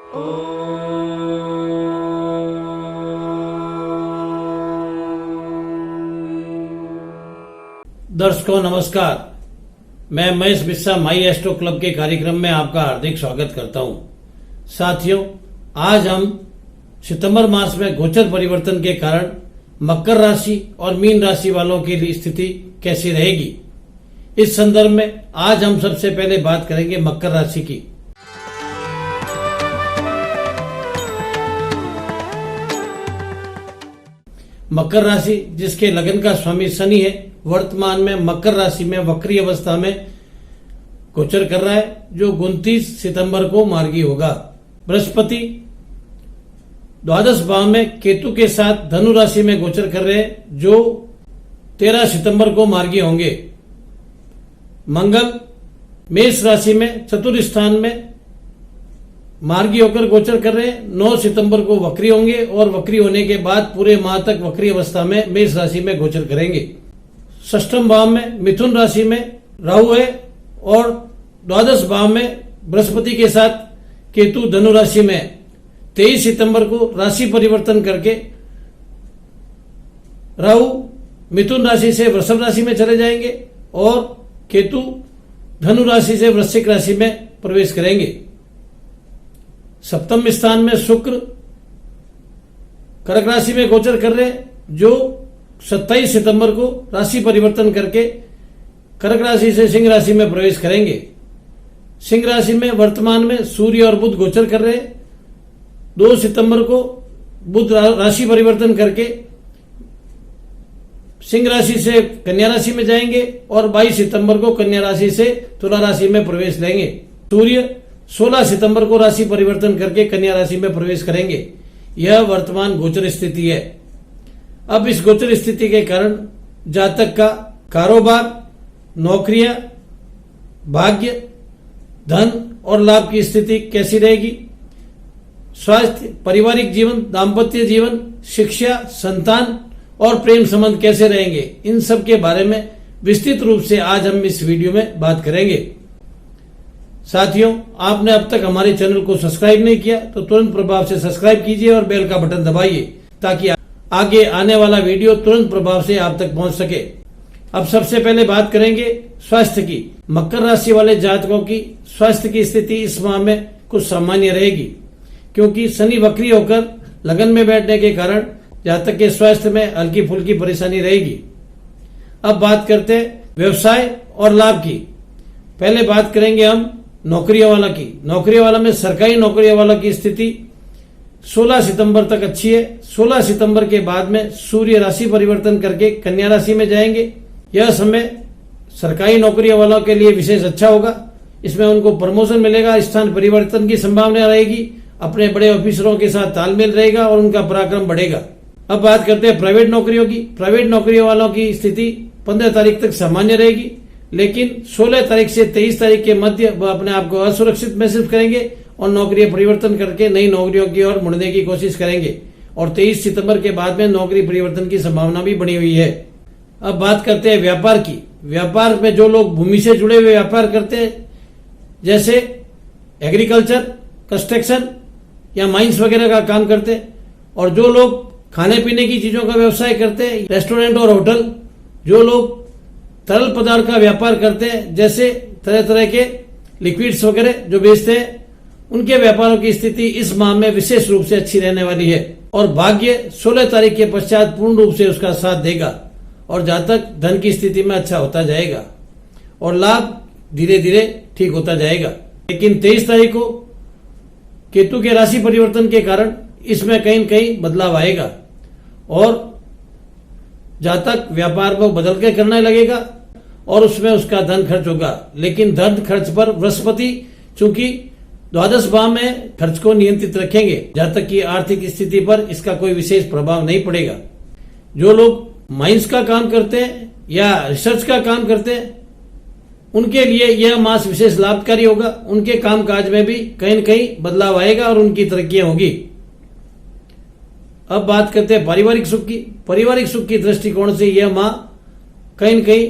दर्शकों नमस्कार, मैं महेश बिस्सा माई एस्ट्रो क्लब के कार्यक्रम में आपका हार्दिक स्वागत करता हूं। साथियों, आज हम सितंबर मास में गोचर परिवर्तन के कारण मकर राशि और मीन राशि वालों की स्थिति कैसी रहेगी, इस संदर्भ में आज हम सबसे पहले बात करेंगे मकर राशि की। मकर राशि जिसके लगन का स्वामी शनि है, वर्तमान में मकर राशि में वक्री अवस्था में गोचर कर रहा है, जो 29 सितंबर को मार्गी होगा। बृहस्पति द्वादश भाव में केतु के साथ धनु राशि में गोचर कर रहे हैं, जो 13 सितंबर को मार्गी होंगे। मंगल मेष राशि में चतुर्थ स्थान में मार्गी होकर गोचर कर रहे हैं, 9 सितंबर को वक्री होंगे और वक्री होने के बाद पूरे माह तक वक्री अवस्था में मेष राशि में गोचर करेंगे। षष्ठम भाव में मिथुन राशि में राहु है और द्वादश भाव में बृहस्पति के साथ केतु धनु राशि में 23 सितंबर को राशि परिवर्तन करके राहु मिथुन राशि से वृषभ राशि में चले जाएंगे और केतु धनु राशि से वृश्चिक राशि में प्रवेश करेंगे। सप्तम स्थान में शुक्र कर्क राशि में गोचर कर रहे हैं, जो 27 सितंबर को राशि परिवर्तन करके कर्क राशि से सिंह राशि में प्रवेश करेंगे। सिंह राशि में वर्तमान में सूर्य और बुध गोचर कर रहे हैं। 2 सितंबर को बुध राशि परिवर्तन करके सिंह राशि से कन्या राशि में जाएंगे और 22 सितंबर को कन्या राशि से तुला राशि में प्रवेश लेंगे। सूर्य 16 सितंबर को राशि परिवर्तन करके कन्या राशि में प्रवेश करेंगे। यह वर्तमान गोचर स्थिति है। अब इस गोचर स्थिति के कारण जातक का कारोबार, नौकरियां, भाग्य, धन और लाभ की स्थिति कैसी रहेगी, स्वास्थ्य, पारिवारिक जीवन, दाम्पत्य जीवन, शिक्षा, संतान और प्रेम संबंध कैसे रहेंगे, इन सब के बारे में विस्तृत रूप से आज हम इस वीडियो में बात करेंगे। साथियों, आपने अब तक हमारे चैनल को सब्सक्राइब नहीं किया तो तुरंत प्रभाव से सब्सक्राइब कीजिए और बेल का बटन दबाइए ताकि आगे आने वाला वीडियो तुरंत प्रभाव से आप तक पहुंच सके। अब सबसे पहले बात करेंगे स्वास्थ्य की। मकर राशि वाले जातकों की स्वास्थ्य की स्थिति इस माह में कुछ सामान्य रहेगी, क्योंकि शनि वक्री होकर लगन में बैठने के कारण जातक के स्वास्थ्य में हल्की फुल्की परेशानी रहेगी। अब बात करते हैं व्यवसाय और लाभ की। पहले बात करेंगे हम नौकरियों वाला की। नौकरी वाला में सरकारी नौकरी वाला की स्थिति 16 सितंबर तक अच्छी है। 16 सितंबर के बाद में सूर्य राशि परिवर्तन करके कन्या राशि में जाएंगे। यह समय सरकारी नौकरी वालों के लिए विशेष अच्छा होगा। इसमें उनको प्रमोशन मिलेगा, स्थान परिवर्तन की संभावना रहेगी, अपने बड़े ऑफिसरों के साथ तालमेल रहेगा और उनका पराक्रम बढ़ेगा। अब बात करते हैं प्राइवेट नौकरियों की। प्राइवेट नौकरियों वालों की स्थिति 15 तारीख तक सामान्य रहेगी, लेकिन 16 तारीख से 23 तारीख के मध्य वह अपने आप को असुरक्षित महसूस करेंगे और नौकरी परिवर्तन करके नई नौकरियों की ओर मुड़ने की कोशिश करेंगे और 23 सितंबर के बाद में नौकरी परिवर्तन की संभावना भी बनी हुई है। अब बात करते हैं व्यापार की। व्यापार में जो लोग भूमि से जुड़े हुए व्यापार करते हैं, जैसे एग्रीकल्चर, कंस्ट्रक्शन या माइंस वगैरह का काम करते हैं, और जो लोग खाने पीने की चीजों का व्यवसाय करते हैं, रेस्टोरेंट और होटल, जो लोग तरल पदार्थ का व्यापार करते हैं, जैसे तरह तरह के लिक्विड्स वगैरह जो बेचते हैं, उनके व्यापारों की स्थिति इस माह में विशेष रूप से अच्छी रहने वाली है और भाग्य 16 तारीख के पश्चात पूर्ण रूप से उसका साथ देगा और जातक धन की स्थिति में अच्छा होता जाएगा और लाभ धीरे धीरे ठीक होता जाएगा। लेकिन 23 तारीख को केतु के राशि परिवर्तन के कारण इसमें कहीं न कहीं बदलाव आएगा और जातक व्यापार को बदल के करने लगेगा और उसमें उसका धन खर्च होगा। लेकिन धन खर्च पर बृहस्पति चूंकि द्वादश भाव में खर्च को नियंत्रित रखेंगे, जातक की आर्थिक स्थिति पर इसका कोई विशेष प्रभाव नहीं पड़ेगा। जो लोग माइंस का काम करते हैं या रिसर्च का काम करते हैं, उनके लिए यह मास विशेष लाभकारी होगा। उनके कामकाज में भी कहीं न कहीं बदलाव आएगा और उनकी तरक्कियां होगी। अब बात करते हैं पारिवारिक सुख की। पारिवारिक सुख की दृष्टिकोण से यह माह कहीं न कहीं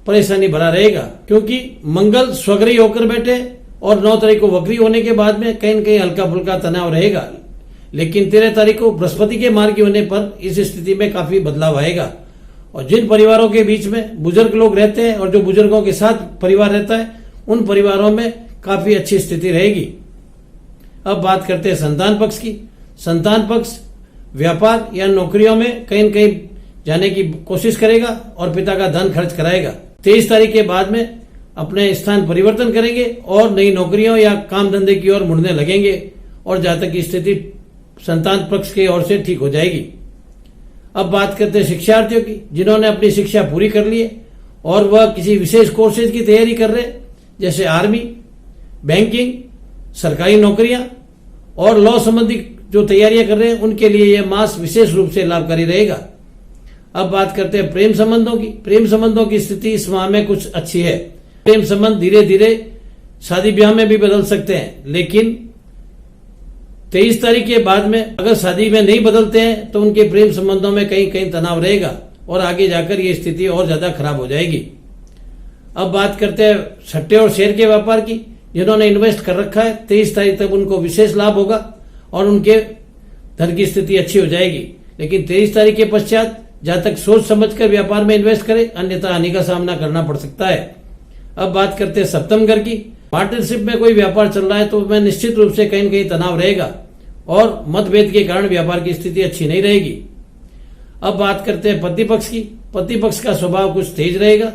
परेशानी भरा रहेगा, क्योंकि मंगल स्वग्रही होकर बैठे और 9 तारीख को वक्री होने के बाद में कहीं न कहीं हल्का फुल्का तनाव रहेगा। लेकिन 13 तारीख को बृहस्पति के मार्गी होने पर इस स्थिति में काफी बदलाव आएगा। और जिन परिवारों के बीच में बुजुर्ग लोग रहते हैं और जो बुजुर्गों के साथ परिवार रहता है, उन परिवारों में काफी अच्छी स्थिति रहेगी। अब बात करते हैं संतान पक्ष की। संतान पक्ष व्यापार या नौकरियों में कहीं न कहीं जाने की कोशिश करेगा और पिता का धन खर्च कराएगा। 23 तारीख के बाद में अपने स्थान परिवर्तन करेंगे और नई नौकरियों या काम धंधे की ओर मुड़ने लगेंगे और जातक की स्थिति संतान पक्ष की ओर से ठीक हो जाएगी। अब बात करते हैं शिक्षार्थियों की, जिन्होंने अपनी शिक्षा पूरी कर ली है और वह किसी विशेष कोर्सेज की तैयारी कर रहे हैं, जैसे आर्मी, बैंकिंग, सरकारी नौकरियां और लॉ संबंधी जो तैयारियां कर रहे हैं, उनके लिए यह मास विशेष रूप से लाभकारी रहेगा। अब बात करते हैं प्रेम संबंधों की। प्रेम संबंधों की स्थिति इस माह में कुछ अच्छी है। प्रेम संबंध धीरे धीरे शादी ब्याह में भी बदल सकते हैं, लेकिन 23 तारीख के बाद में अगर शादी में नहीं बदलते हैं तो उनके प्रेम संबंधों में कहीं कहीं तनाव रहेगा और आगे जाकर ये स्थिति और ज्यादा खराब हो जाएगी। अब बात करते हैं सट्टे और शेयर के व्यापार की। जिन्होंने इन्वेस्ट कर रखा है, 23 तारीख तक उनको विशेष लाभ होगा और उनके धन की स्थिति अच्छी हो जाएगी। लेकिन 23 तारीख के पश्चात जहां तक सोच समझकर व्यापार में इन्वेस्ट करें, अन्यथा हानि का सामना करना पड़ सकता है। अब बात करते हैं सप्तम घर की। पार्टनरशिप में कोई व्यापार चल रहा है तो वह निश्चित रूप से कहीं न कहीं तनाव रहेगा और मतभेद के कारण व्यापार की स्थिति अच्छी नहीं रहेगी। अब बात करते हैं पति पक्ष की। पति पक्ष का स्वभाव कुछ तेज रहेगा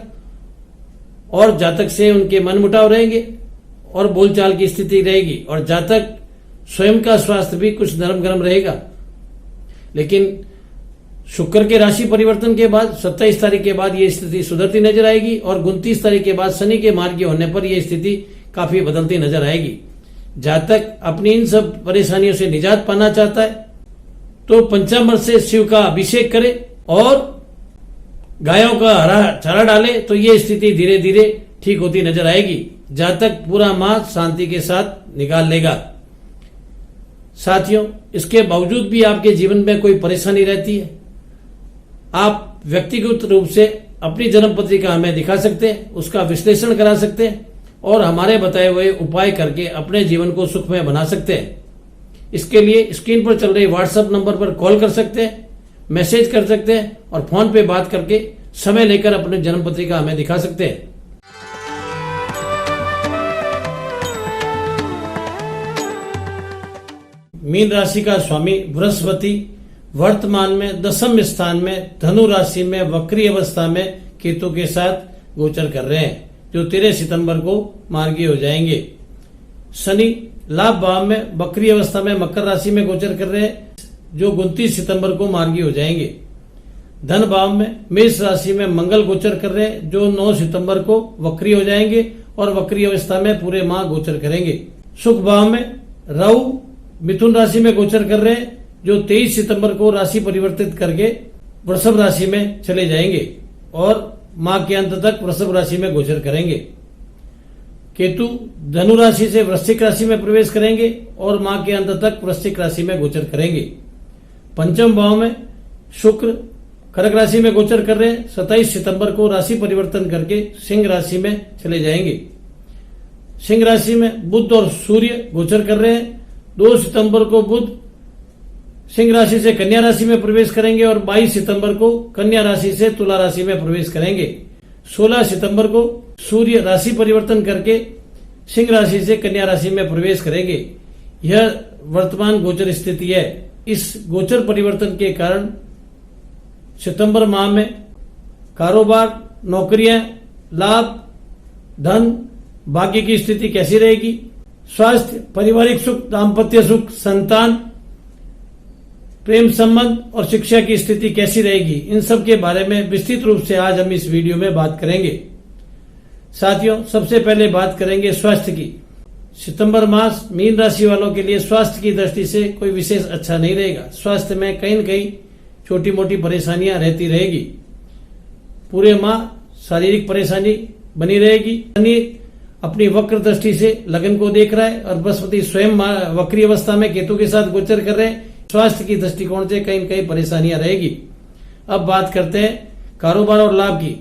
और जातक से उनके मनमुटाव रहेंगे और बोलचाल की स्थिति रहेगी और जातक स्वयं का स्वास्थ्य भी कुछ नरम गरम रहेगा। लेकिन शुक्र के राशि परिवर्तन के बाद 27 तारीख के बाद यह स्थिति सुधरती नजर आएगी और 29 तारीख के बाद शनि के मार्गी होने पर यह स्थिति काफी बदलती नजर आएगी। जातक अपनी इन सब परेशानियों से निजात पाना चाहता है तो पंचामृत से शिव का अभिषेक करे और गायों का हरा चारा डाले तो ये स्थिति धीरे धीरे ठीक होती नजर आएगी। जातक पूरा माह शांति के साथ निकाल लेगा। साथियों, इसके बावजूद भी आपके जीवन में कोई परेशानी रहती है, आप व्यक्तिगत रूप से अपनी जन्म पत्रिका हमें दिखा सकते हैं, उसका विश्लेषण करा सकते हैं और हमारे बताए हुए उपाय करके अपने जीवन को सुखमय बना सकते हैं। इसके लिए स्क्रीन पर चल रहे व्हाट्सएप नंबर पर कॉल कर सकते हैं, मैसेज कर सकते हैं और फोन पे बात करके समय लेकर अपने जन्म पत्रिका हमें दिखा सकते हैं। मीन राशि का स्वामी बृहस्पति वर्तमान में 10वें स्थान में धनु राशि में वक्री अवस्था में केतु के साथ गोचर कर रहे हैं, जो 13 सितंबर को मार्गी हो जाएंगे। शनि लाभ भाव में वक्री अवस्था में मकर राशि में गोचर कर रहे हैं, जो 29 सितंबर को मार्गी हो जाएंगे। धन भाव में मेष राशि में मंगल गोचर कर रहे हैं, जो 9 सितंबर को वक्री हो जाएंगे और वक्री अवस्था में पूरे माह गोचर करेंगे। सुख भाव में राहु मिथुन राशि में गोचर कर रहे हैं, जो 23 सितंबर को राशि परिवर्तित करके वृषभ राशि में चले जाएंगे और माह के अंत तक वृषभ राशि में गोचर करेंगे। केतु धनु राशि से वृश्चिक राशि में प्रवेश करेंगे और माह के अंत तक वृश्चिक राशि में गोचर करेंगे। पंचम भाव में शुक्र कर्क राशि में गोचर कर रहे हैं, 27 सितंबर को राशि परिवर्तन करके सिंह राशि में चले जाएंगे। सिंह राशि में बुध और सूर्य गोचर कर रहे हैं। 2 सितंबर को बुध सिंह राशि से कन्या राशि में प्रवेश करेंगे और 22 सितंबर को कन्या राशि से तुला राशि में प्रवेश करेंगे। 16 सितंबर को सूर्य राशि परिवर्तन करके सिंह राशि से कन्या राशि में प्रवेश करेंगे। यह वर्तमान गोचर स्थिति है। इस गोचर परिवर्तन के कारण सितंबर माह में कारोबार, नौकरियां, लाभ, धन, भाग्य की स्थिति कैसी रहेगी, स्वास्थ्य, पारिवारिक सुख, दाम्पत्य सुख, संतान, प्रेम संबंध और शिक्षा की स्थिति कैसी रहेगी, इन सब के बारे में विस्तृत रूप से आज हम इस वीडियो में बात करेंगे। साथियों, सबसे पहले बात करेंगे स्वास्थ्य की। सितंबर मास मीन राशि वालों के लिए स्वास्थ्य की दृष्टि से कोई विशेष अच्छा नहीं रहेगा। स्वास्थ्य में कहीं न कहीं छोटी मोटी परेशानियां रहती रहेगी। पूरे माह शारीरिक परेशानी बनी रहेगी। शनि अपनी वक्र दृष्टि से लगन को देख रहा है और बृहस्पति स्वयं वक्री अवस्था में केतु के साथ गोचर कर रहे हैं। स्वास्थ्य की दृष्टिकोण से कहीं न कहीं परेशानियां रहेगी। अब बात करते हैं कारोबार और लाभ की।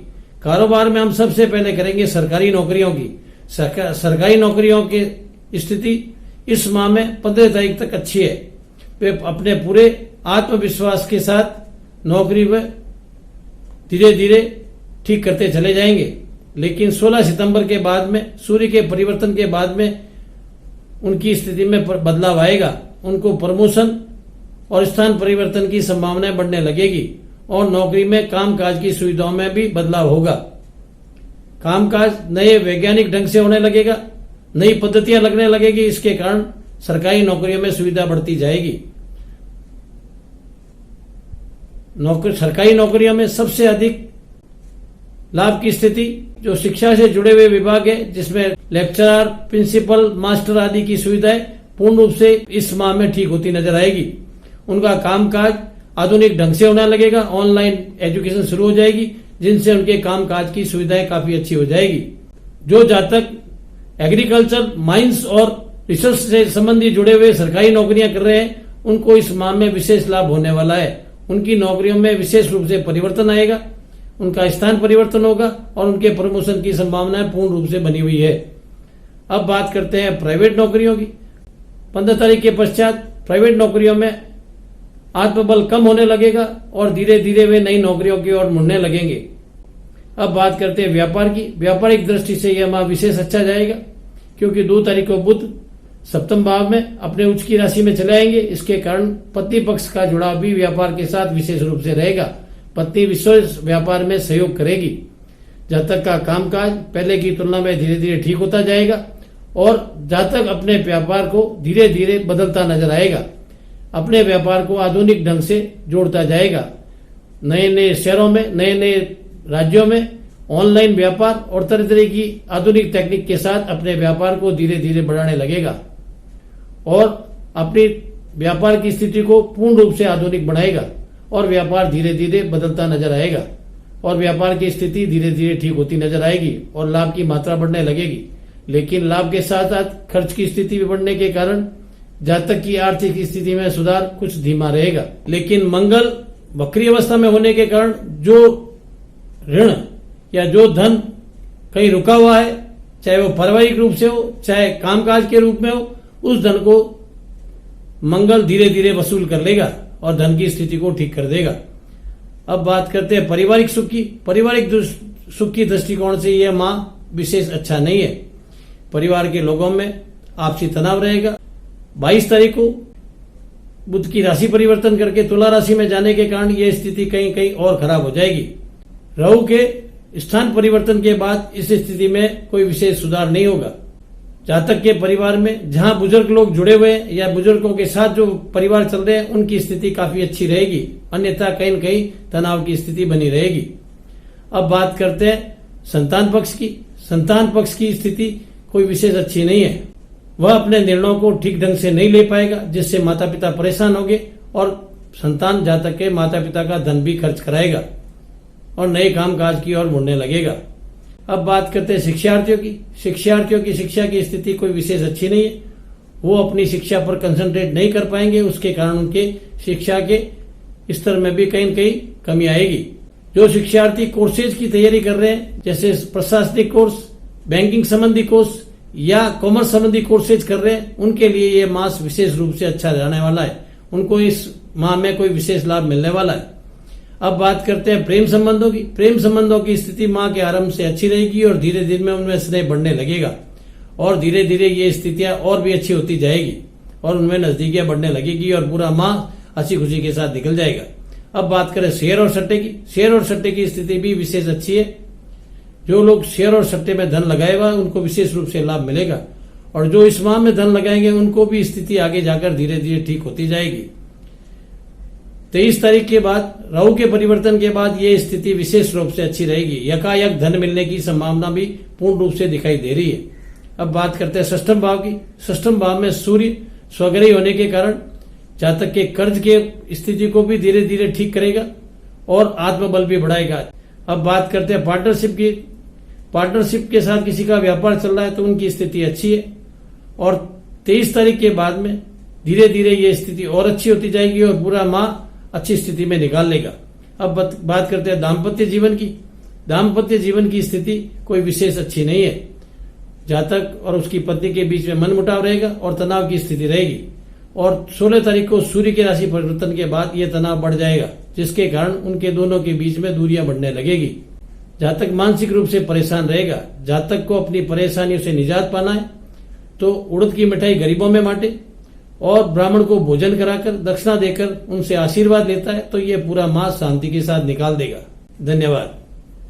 कारोबार में हम सबसे पहले करेंगे सरकारी नौकरियों की। सरकारी नौकरियों की स्थिति इस माह में 15 तारीख तक अच्छी है। वे अपने पूरे आत्मविश्वास के साथ नौकरी में धीरे धीरे ठीक करते चले जाएंगे। लेकिन 16 सितंबर के बाद में, सूर्य के परिवर्तन के बाद में उनकी स्थिति में बदलाव आएगा। उनको प्रमोशन और स्थान परिवर्तन की संभावनाएं बढ़ने लगेगी और नौकरी में कामकाज की सुविधाओं में भी बदलाव होगा। कामकाज नए वैज्ञानिक ढंग से होने लगेगा, नई पद्धतियां लगने लगेगी। इसके कारण सरकारी नौकरियों में सुविधा बढ़ती जाएगी। सरकारी नौकरियों में सबसे अधिक लाभ की स्थिति जो शिक्षा से जुड़े हुए विभाग है, जिसमें लेक्चरर, प्रिंसिपल, मास्टर आदि की सुविधाएं पूर्ण रूप से इस माह में ठीक होती नजर आएगी। उनका कामकाज आधुनिक ढंग से होने लगेगा। ऑनलाइन एजुकेशन शुरू हो जाएगी, जिनसे उनके कामकाज की सुविधाएं काफी अच्छी हो जाएगी। जो जातक एग्रीकल्चर, माइंस और रिसर्च से संबंधी जुड़े हुए सरकारी नौकरियां कर रहे हैं, उनको इस माह में विशेष लाभ होने वाला है। उनकी नौकरियों में विशेष रूप से परिवर्तन आएगा, उनका स्थान परिवर्तन होगा और उनके प्रमोशन की संभावनाएं पूर्ण रूप से बनी हुई है। अब बात करते हैं प्राइवेट नौकरियों की। 15 तारीख के पश्चात प्राइवेट नौकरियों में आत्मबल कम होने लगेगा और धीरे धीरे वे नई नौकरियों की ओर मुड़ने लगेंगे। अब बात करते हैं व्यापार की। व्यापारिक दृष्टि से यह माह विशेष अच्छा जाएगा, क्योंकि 2 तारीख को बुध सप्तम भाव में अपने उच्च की राशि में चले आएंगे। इसके कारण पत्नी पक्ष का जुड़ाव भी व्यापार के साथ विशेष रूप से रहेगा। पत्नी विशेष व्यापार में सहयोग करेगी। जातक का कामकाज पहले की तुलना में धीरे धीरे ठीक होता जाएगा और जातक अपने व्यापार को धीरे धीरे बदलता नजर आएगा। अपने व्यापार को आधुनिक ढंग से जोड़ता जाएगा। नए नए शहरों में, नए नए राज्यों में ऑनलाइन व्यापार और तरह तरह की आधुनिक तकनीक के साथ अपने व्यापार को धीरे धीरे बढ़ाने लगेगा और अपनी व्यापार की स्थिति को पूर्ण रूप से आधुनिक बनाएगा और व्यापार धीरे धीरे बदलता नजर आएगा और व्यापार की स्थिति धीरे धीरे ठीक होती नजर आएगी और लाभ की मात्रा बढ़ने लगेगी। लेकिन लाभ के साथ साथ खर्च की स्थिति भी बढ़ने के कारण जातक की आर्थिक स्थिति में सुधार कुछ धीमा रहेगा। लेकिन मंगल वक्री अवस्था में होने के कारण जो ऋण या जो धन कहीं रुका हुआ है, चाहे वो पारिवारिक रूप से हो, चाहे कामकाज के रूप में हो, उस धन को मंगल धीरे धीरे वसूल कर लेगा और धन की स्थिति को ठीक कर देगा। अब बात करते हैं पारिवारिक सुख की। पारिवारिक सुख की दृष्टिकोण से यह माह विशेष अच्छा नहीं है। परिवार के लोगों में आपसी तनाव रहेगा। 22 तारीख को बुध की राशि परिवर्तन करके तुला राशि में जाने के कारण यह स्थिति कहीं कहीं और खराब हो जाएगी। राहु के स्थान परिवर्तन के बाद इस स्थिति में कोई विशेष सुधार नहीं होगा। जातक के परिवार में जहां बुजुर्ग लोग जुड़े हुए हैं या बुजुर्गों के साथ जो परिवार चल रहे हैं, उनकी स्थिति काफी अच्छी रहेगी, अन्यथा कहीं न कहीं तनाव की स्थिति बनी रहेगी। अब बात करते हैं संतान पक्ष की। संतान पक्ष की स्थिति कोई विशेष अच्छी नहीं है। वह अपने निर्णयों को ठीक ढंग से नहीं ले पाएगा, जिससे माता पिता परेशान होंगे और संतान जातक के माता पिता का धन भी खर्च कराएगा और नए कामकाज की ओर मुड़ने लगेगा। अब बात करते हैं शिक्षार्थियों की। शिक्षार्थियों की शिक्षा की स्थिति कोई विशेष अच्छी नहीं है। वो अपनी शिक्षा पर कंसंट्रेट नहीं कर पाएंगे, उसके कारण उनके शिक्षा के स्तर में भी कहीं न कहीं कमी आएगी। जो शिक्षार्थी कोर्सेज की तैयारी कर रहे हैं, जैसे प्रशासनिक कोर्स, बैंकिंग संबंधी कोर्स या कॉमर्स संबंधी कोर्सेज कर रहे हैं, उनके लिए ये मास विशेष रूप से अच्छा जाने वाला है। उनको इस माह में कोई विशेष लाभ मिलने वाला है। अब बात करते हैं प्रेम संबंधों की। प्रेम संबंधों की स्थिति माह के आरंभ से अच्छी रहेगी और धीरे धीरे में उनमें स्नेह बढ़ने लगेगा और धीरे धीरे ये स्थितियां और भी अच्छी होती जाएगी और उनमें नजदीकियां बढ़ने लगेगी और पूरा माह हंसी खुशी के साथ निकल जाएगा। अब बात करें शेयर और सट्टे की। शेयर और सट्टे की स्थिति भी विशेष अच्छी है। जो लोग शेयर और सट्टे में धन लगाएगा उनको विशेष रूप से लाभ मिलेगा और जो इस माह में धन लगाएंगे उनको भी स्थिति आगे जाकर धीरे धीरे ठीक होती जाएगी। 23 तारीख के बाद राहु के परिवर्तन के बाद ये स्थिति विशेष रूप से अच्छी रहेगी। यकायक धन मिलने की संभावना भी पूर्ण रूप से दिखाई दे रही है। अब बात करते हैं षष्ठम भाव की। षष्ठम भाव में सूर्य स्वग्रही होने के कारण जातक के कर्ज के स्थिति को भी धीरे धीरे ठीक करेगा और आत्मबल भी बढ़ाएगा। अब बात करते हैं पार्टनरशिप की। पार्टनरशिप के साथ किसी का व्यापार चल रहा है तो उनकी स्थिति अच्छी है और 23 तारीख के बाद में धीरे धीरे ये स्थिति और अच्छी होती जाएगी और पूरा माह अच्छी स्थिति में निकाल लेगा। अब बात करते हैं दाम्पत्य जीवन की। दाम्पत्य जीवन की स्थिति कोई विशेष अच्छी नहीं है। जातक और उसकी पत्नी के बीच में मनमुटाव रहेगा और तनाव की स्थिति रहेगी। और 16 तारीख को सूर्य की राशि परिवर्तन के बाद यह तनाव बढ़ जाएगा, जिसके कारण उनके दोनों के बीच में दूरियां बढ़ने लगेगी। जातक मानसिक रूप से परेशान रहेगा। जातक को अपनी परेशानियों से निजात पाना है तो उड़द की मिठाई गरीबों में बांटे और ब्राह्मण को भोजन कराकर दक्षिणा देकर उनसे आशीर्वाद लेता है तो ये पूरा मास शांति के साथ निकाल देगा। धन्यवाद।